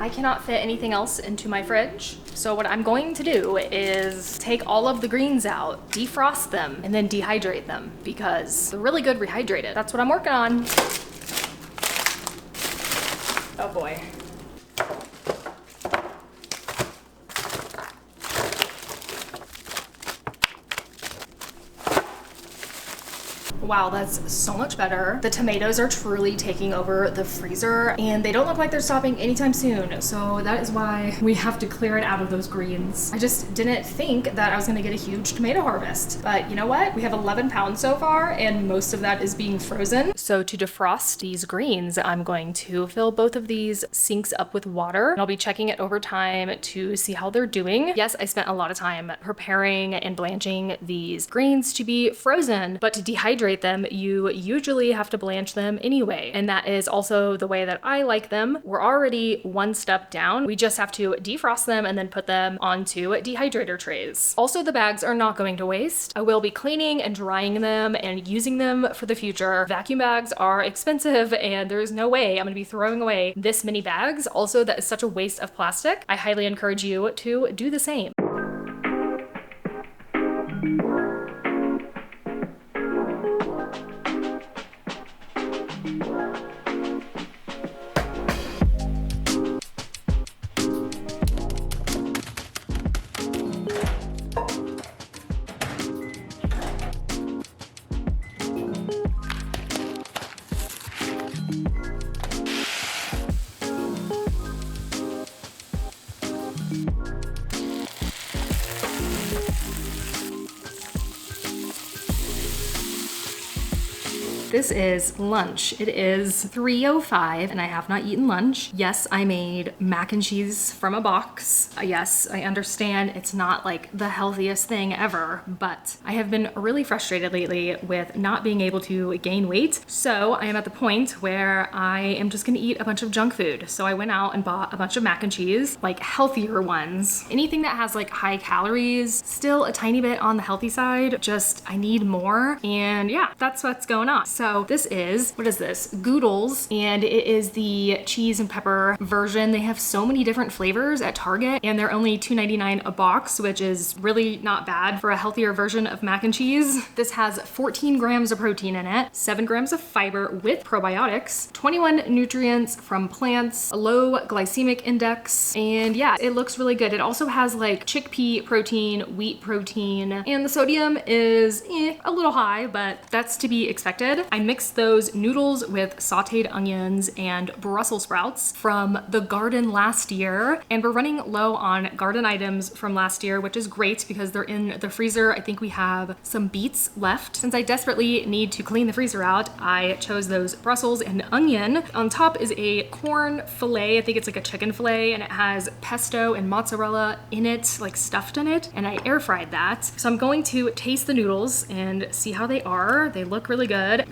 I cannot fit anything else into my fridge. So what I'm going to do is take all of the greens out, defrost them, and then dehydrate them because they're really good rehydrated. That's what I'm working on. Oh boy. Wow, that's so much better. The tomatoes are truly taking over the freezer and they don't look like they're stopping anytime soon. So that is why we have to clear it out of those greens. I just didn't think that I was gonna get a huge tomato harvest. But you know what? We have 11 pounds so far and most of that is being frozen. So to defrost these greens, I'm going to fill both of these sinks up with water. And I'll be checking it over time to see how they're doing. Yes, I spent a lot of time preparing and blanching these greens to be frozen, but to dehydrate them, you usually have to blanch them anyway. And that is also the way that I like them. We're already one step down. We just have to defrost them and then put them onto dehydrator trays. Also, the bags are not going to waste. I will be cleaning and drying them and using them for the future. Vacuum bags are expensive and there's no way I'm gonna be throwing away this many bags. Also, that is such a waste of plastic. I highly encourage you to do the same. This is lunch. It is 3:05 and I have not eaten lunch. Yes, I made mac and cheese from a box. Yes, I understand it's not like the healthiest thing ever, but I have been really frustrated lately with not being able to gain weight. So I am at the point where I am just gonna eat a bunch of junk food. So I went out and bought a bunch of mac and cheese, like healthier ones. Anything that has like high calories, still a tiny bit on the healthy side, just I need more. And yeah, that's what's going on. So this is, what is this? Goodles, and it is the cheese and pepper version. They have so many different flavors at Target and they're only $2.99 a box, which is really not bad for a healthier version of mac and cheese. This has 14 grams of protein in it, 7 grams of fiber with probiotics, 21 nutrients from plants, a low glycemic index, and yeah, it looks really good. It also has like chickpea protein, wheat protein, and the sodium is a little high, but that's to be expected. I mixed those noodles with sauteed onions and Brussels sprouts from the garden last year, and we're running low on garden items from last year, which is great because they're in the freezer. I think we have some beets left. Since I desperately need to clean the freezer out, I chose those Brussels and onion. On top is a corn fillet. I think it's like a chicken fillet, and it has pesto and mozzarella in it, like stuffed in it, and I air fried that. So I'm going to taste the noodles and see how they are. They look really good.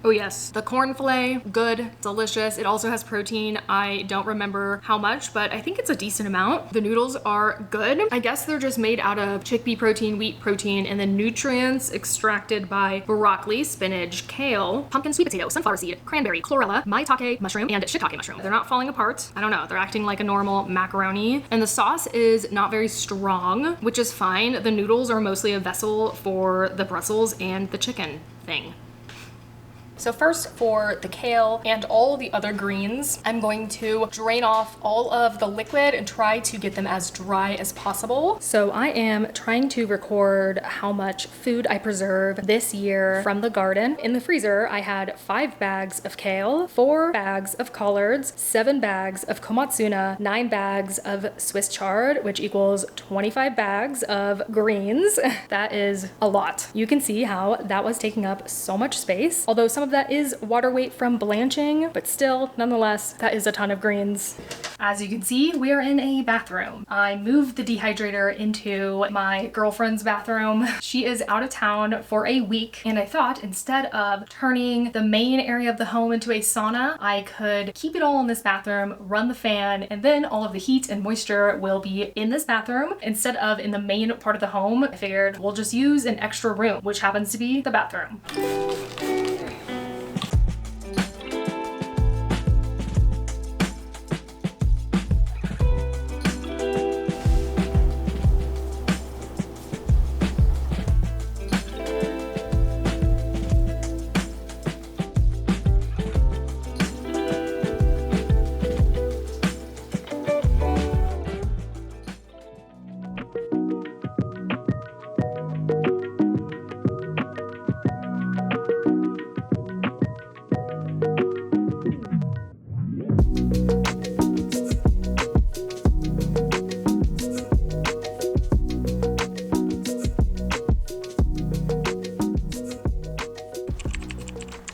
Oh yes, the corn fillet, good, delicious. It also has protein. I don't remember how much, but I think it's a decent amount. The noodles are good. I guess they're just made out of chickpea protein, wheat protein, and then nutrients extracted by broccoli, spinach, kale, pumpkin, sweet potato, sunflower seed, cranberry, chlorella, maitake mushroom, and shiitake mushroom. They're not falling apart. I don't know, they're acting like a normal macaroni. And the sauce is not very strong, which is fine. The noodles are mostly a vessel for the Brussels and the chicken thing. So first, for the kale and all the other greens, I'm going to drain off all of the liquid and try to get them as dry as possible. So I am trying to record how much food I preserve this year from the garden. In the freezer, I had 5 bags of kale, 4 bags of collards, 7 bags of komatsuna, 9 bags of Swiss chard, which equals 25 bags of greens. That is a lot. You can see how that was taking up so much space, although some of that is water weight from blanching, but still, nonetheless, that is a ton of greens. As you can see, we are in a bathroom. I moved the dehydrator into my girlfriend's bathroom. She is out of town for a week, and I thought instead of turning the main area of the home into a sauna, I could keep it all in this bathroom, run the fan, and then all of the heat and moisture will be in this bathroom instead of in the main part of the home. I figured we'll just use an extra room, which happens to be the bathroom.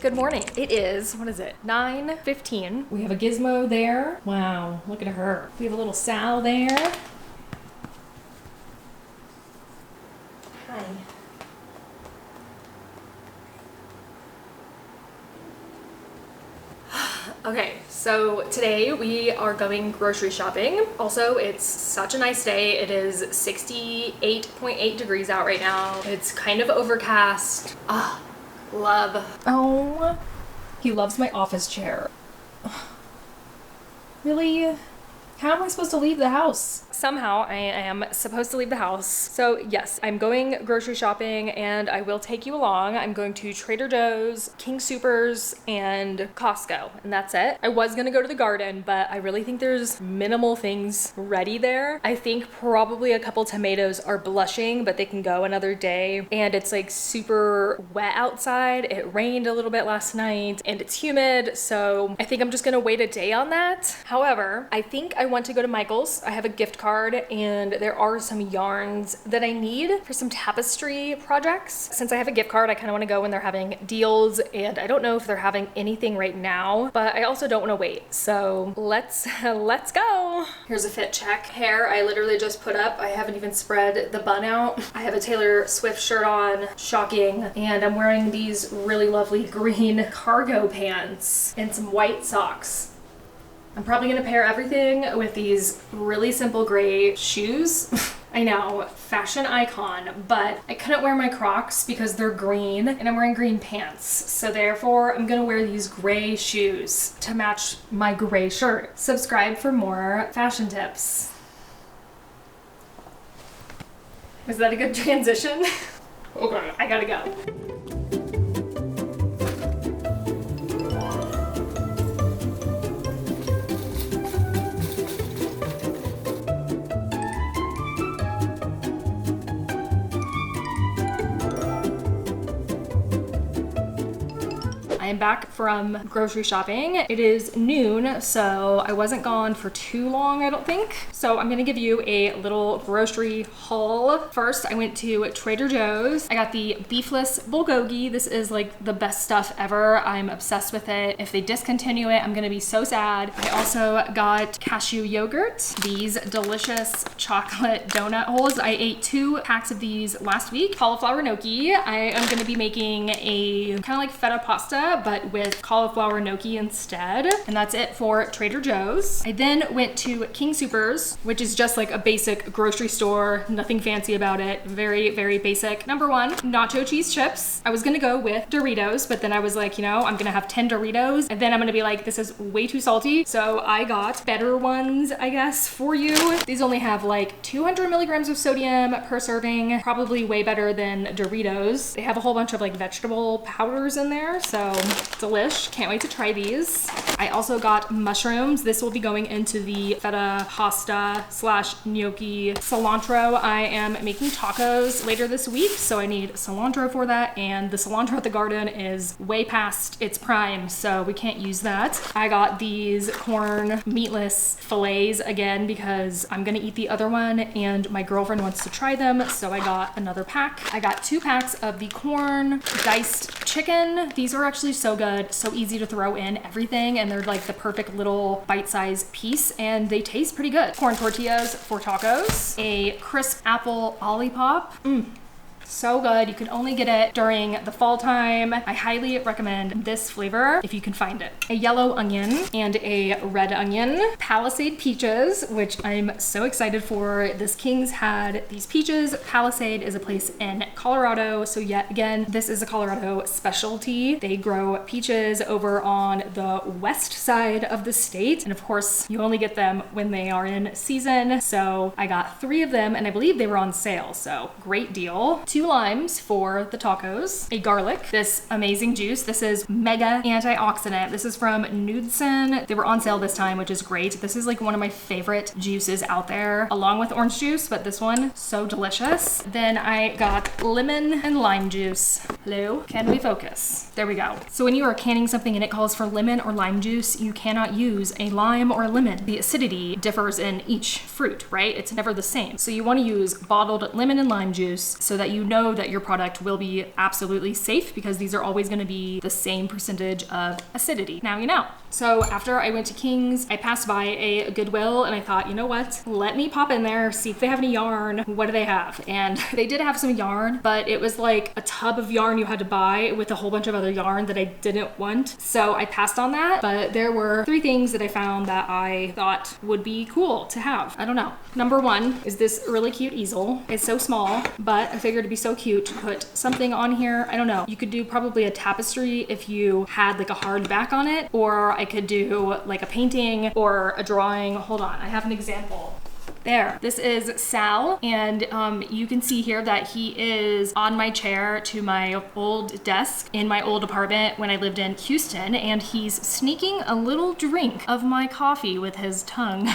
Good morning. It is, what is it, 9:15. We have a Gizmo there. Wow, look at her. We have a little Sal there. Hi. Okay, so today we are going grocery shopping. Also, it's such a nice day. It is 68.8 degrees out right now. It's kind of overcast. Ah, love. Oh, he loves my office chair. Really? How am I supposed to leave the house? Somehow I am supposed to leave the house. So yes, I'm going grocery shopping and I will take you along. I'm going to Trader Joe's, King Soopers, and Costco, and that's it. I was gonna go to the garden, but I really think there's minimal things ready there. I think probably a couple tomatoes are blushing, but they can go another day. And it's like super wet outside. It rained a little bit last night and it's humid. So I think I'm just gonna wait a day on that. However, I think I want to go to Michael's. I have a gift card and there are some yarns that I need for some tapestry projects. Since I have a gift card, I kind of want to go when they're having deals, and I don't know if they're having anything right now, but I also don't want to wait. So let's go. Here's a fit check. Hair, I literally just put up. I haven't even spread the bun out. I have a Taylor Swift shirt on, shocking, and I'm wearing these really lovely green cargo pants and some white socks. I'm probably gonna pair everything with these really simple gray shoes. I know, fashion icon, but I couldn't wear my Crocs because they're green and I'm wearing green pants. So therefore, I'm gonna wear these gray shoes to match my gray shirt. Subscribe for more fashion tips. Was that a good transition? Okay, I gotta go. I am back from grocery shopping. It is noon, so I wasn't gone for too long, I don't think. So I'm gonna give you a little grocery haul. First, I went to Trader Joe's. I got the beefless bulgogi. This is like the best stuff ever. I'm obsessed with it. If they discontinue it, I'm gonna be so sad. I also got cashew yogurt, these delicious chocolate donut holes. I ate 2 packs of these last week. Cauliflower gnocchi. I am gonna be making a kind of like feta pasta, but with cauliflower gnocchi instead. And that's it for Trader Joe's. I then went to King Soopers, which is just like a basic grocery store, nothing fancy about it, very, very basic. Number 1, nacho cheese chips. I was gonna go with Doritos, but then I was like, you know, I'm gonna have 10 Doritos, and then I'm gonna be like, this is way too salty. So I got better ones, I guess, for you. These only have like 200 milligrams of sodium per serving, probably way better than Doritos. They have a whole bunch of like vegetable powders in there, so delish. Can't wait to try these. I also got mushrooms. This will be going into the feta pasta / gnocchi cilantro. I am making tacos later this week, so I need cilantro for that, and the cilantro at the garden is way past its prime, so we can't use that. I got these corn meatless fillets again because I'm gonna eat the other one and my girlfriend wants to try them, so I got another pack. I got 2 packs of the corn diced chicken. These are actually so good, so easy to throw in everything, and they're like the perfect little bite-sized piece, and they taste pretty good. Corn tortillas for tacos. A crisp apple olipop. So good. You can only get it during the fall time. I highly recommend this flavor if you can find it. A yellow onion and a red onion. Palisade peaches, which I'm so excited for. This King's had these peaches. Palisade is a place in Colorado, so yet again, this is a Colorado specialty. They grow peaches over on the west side of the state, and of course, you only get them when they are in season. So I got 3 of them, and I believe they were on sale, so great deal. 2 limes for the tacos, a garlic, this amazing juice. This is mega antioxidant. This is from Nudsen. They were on sale this time, which is great. This is like one of my favorite juices out there, along with orange juice, but this one, so delicious. Then I got lemon and lime juice. Hello, can we focus? There we go. So when you are canning something and it calls for lemon or lime juice, you cannot use a lime or a lemon. The acidity differs in each fruit, right? It's never the same. So you want to use bottled lemon and lime juice so that you you know that your product will be absolutely safe because these are always going to be the same percentage of acidity. Now you know. So after I went to King's, I passed by a Goodwill and I thought, you know what? Let me pop in there, see if they have any yarn. What do they have? And they did have some yarn, but it was like a tub of yarn you had to buy with a whole bunch of other yarn that I didn't want. So I passed on that, but there were 3 things that I found that I thought would be cool to have. I don't know. Number 1 is this really cute easel. It's so small, but I figured it'd be so cute to put something on here. I don't know. You could do probably a tapestry if you had like a hard back on it, or I could do like a painting or a drawing. Hold on, I have an example. There, this is Sal, and you can see here that he is on my chair to my old desk in my old apartment when I lived in Houston, and he's sneaking a little drink of my coffee with his tongue.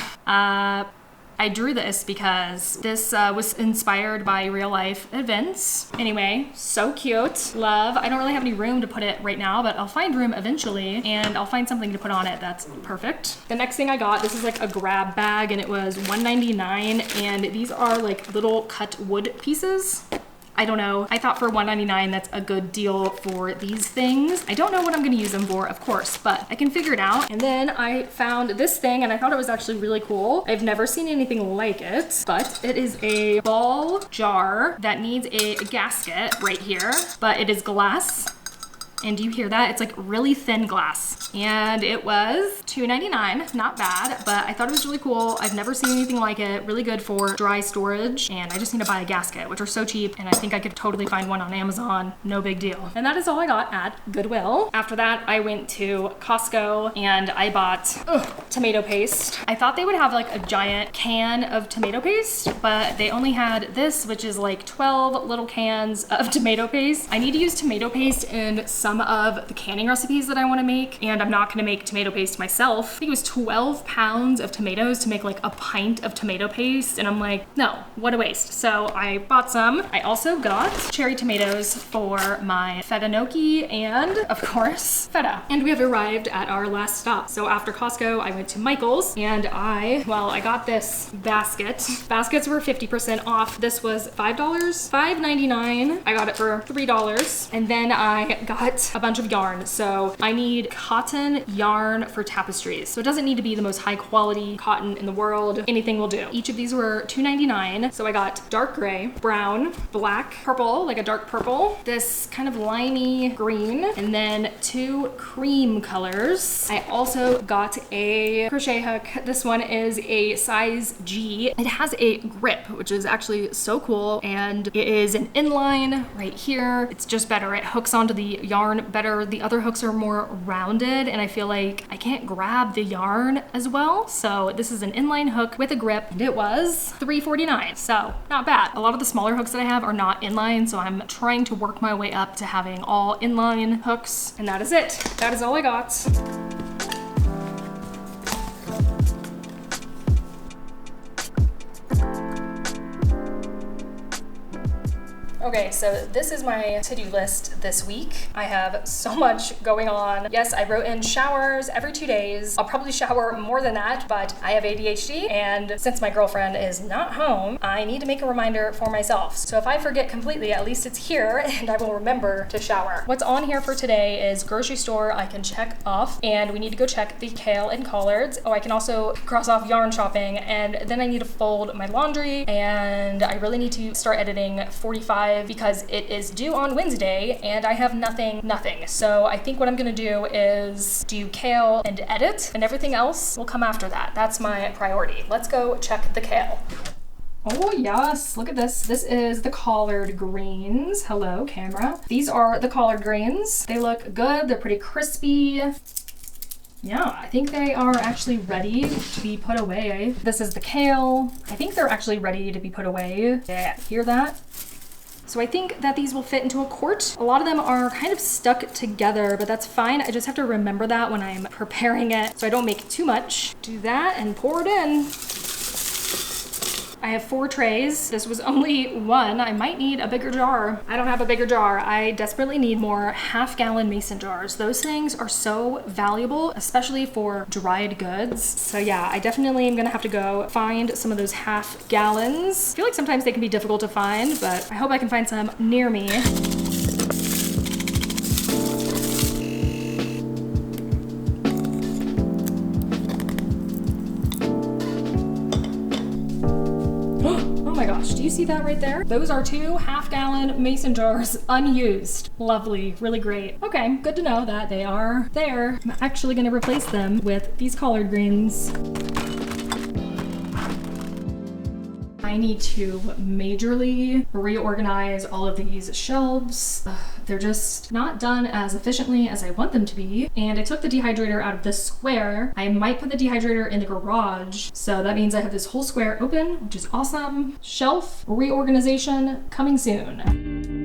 I drew this because this was inspired by real life events. Anyway, so cute. Love. I don't really have any room to put it right now, but I'll find room eventually and I'll find something to put on it that's perfect. The next thing I got, this is like a grab bag and it was $1.99, and these are like little cut wood pieces. I don't know. I thought for $1.99 that's a good deal for these things. I don't know what I'm gonna use them for, of course, but I can figure it out. And then I found this thing and I thought it was actually really cool. I've never seen anything like it, but it is a ball jar that needs a gasket right here, but it is glass. And do you hear that? It's like really thin glass. And it was $2.99, not bad, but I thought it was really cool. I've never seen anything like it. Really good for dry storage. And I just need to buy a gasket, which are so cheap. And I think I could totally find one on Amazon. No big deal. And that is all I got at Goodwill. After that, I went to Costco and I bought tomato paste. I thought they would have like a giant can of tomato paste, but they only had this, which is like 12 little cans of tomato paste. I need to use tomato paste in some of the canning recipes that I want to make, and I'm not going to make tomato paste myself. I think it was 12 pounds of tomatoes to make like a pint of tomato paste, and I'm like, no, what a waste. So I bought some. I also got cherry tomatoes for my feta gnocchi and, of course, feta. And we have arrived at our last stop. So after Costco, I went to Michael's, and I got this basket. Baskets were 50% off. This was $5, $5.99. I got it for $3, and then I got a bunch of yarn. So I need cotton yarn for tapestries. So it doesn't need to be the most high quality cotton in the world. Anything will do. Each of these were $2.99. So I got dark gray, brown, black, purple, like a dark purple, this kind of limey green, and then 2 cream colors. I also got a crochet hook. This one is a size G. It has a grip, which is actually so cool, and it is an inline right here. It's just better. It hooks onto the yarn better. The other hooks are more rounded, and I feel like I can't grab the yarn as well. So this is an inline hook with a grip, and it was $3.49. So not bad. A lot of the smaller hooks that I have are not inline, so I'm trying to work my way up to having all inline hooks, and that is it. That is all I got. Okay, so this is my to-do list this week. I have so much going on. Yes, I wrote in showers every 2 days. I'll probably shower more than that, but I have ADHD, and since my girlfriend is not home, I need to make a reminder for myself. So if I forget completely, at least it's here, and I will remember to shower. What's on here for today is grocery store I can check off, and we need to go check the kale and collards. Oh, I can also cross off yarn shopping, and then I need to fold my laundry, and I really need to start editing 45 because it is due on Wednesday and I have nothing. So I think what I'm gonna do is do kale and edit, and everything else will come after that. That's my priority. Let's go check the kale. Oh yes, look at this. This is the collard greens. Hello, camera. These are the collard greens. They look good. They're pretty crispy. Yeah, I think they are actually ready to be put away. This is the kale. I think they're actually ready to be put away. Yeah, hear that? So I think that these will fit into a quart. A lot of them are kind of stuck together, but that's fine. I just have to remember that when I'm preparing it so I don't make too much. Do that and pour it in. I I have 4 trays. This was only 1. I might need a bigger jar. I don't have a bigger jar. I desperately need more half-gallon mason jars. Those things are so valuable, especially for dried goods. So yeah, I definitely am gonna have to go find some of those half gallons. I feel like sometimes they can be difficult to find, but I hope I can find some near me. Do you see that right there? Those are 2 half-gallon mason jars unused. Lovely, really great. Okay, good to know that they are there. I'm actually gonna replace them with these collard greens. I need to majorly reorganize all of these shelves. They're just not done as efficiently as I want them to be. And I took the dehydrator out of this square. I might put the dehydrator in the garage. So that means I have this whole square open, which is awesome. Shelf reorganization coming soon.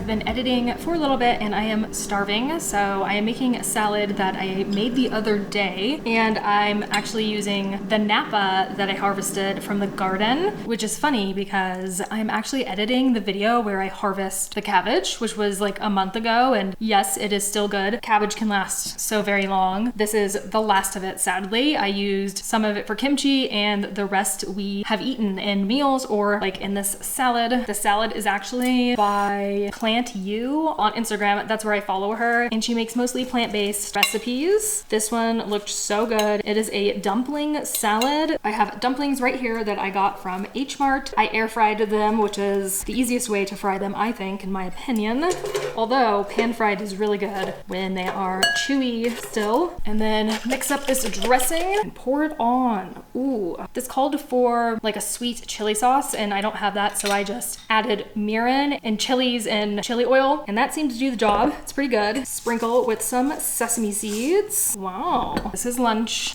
Been editing for a little bit and I am starving, so I am making a salad that I made the other day, and I'm actually using the Napa that I harvested from the garden, which is funny because I'm actually editing the video where I harvest the cabbage, which was like a month ago, and yes, it is still good. Cabbage can last so very long. This is the last of it, sadly. I used some of it for kimchi and the rest we have eaten in meals or like in this salad. The salad is actually by Plant You on Instagram. That's where I follow her, and she makes mostly plant-based recipes. This one looked so good. It is a dumpling salad. I have dumplings right here that I got from H Mart. I air fried them, which is the easiest way to fry them, I think, in my opinion. Although pan fried is really good when they are chewy still. And then mix up this dressing and pour it on. Ooh, this called for like a sweet chili sauce, and I don't have that, so I just added mirin and chilies and chili oil, and that seemed to do the job. It's pretty good. Sprinkle with some sesame seeds. Wow, this is lunch.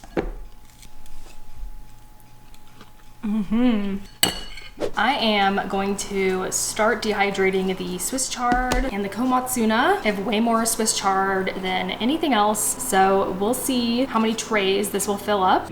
I am going to start dehydrating the Swiss chard and the komatsuna. I have way more Swiss chard than anything else, so we'll see how many trays this will fill up.